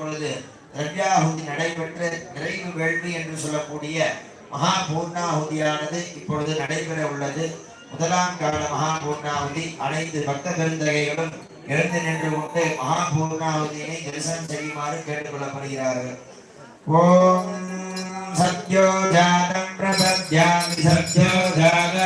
இப்பொழுது திரவியாகுதி நடைபெற்று நிறைவு வேள்வி என்று சொல்லக்கூடிய மகா பூர்ணாகுதியானது இப்பொழுது நடைபெற உள்ளது. முதலாம் கால மகா பூர்ணாகுதி அனைத்து பக்த பெருந்தகைகளும் எழுந்து நின்று கொண்டு மகா பூர்ணாகுதியினை தரிசனம் செய்யுமாறு கேட்டுக் கொள்ளப்படுகிறார்கள். ஓம் சத்யோ ஜாதம் பிரபத்யாமி சத்யோ ஜாத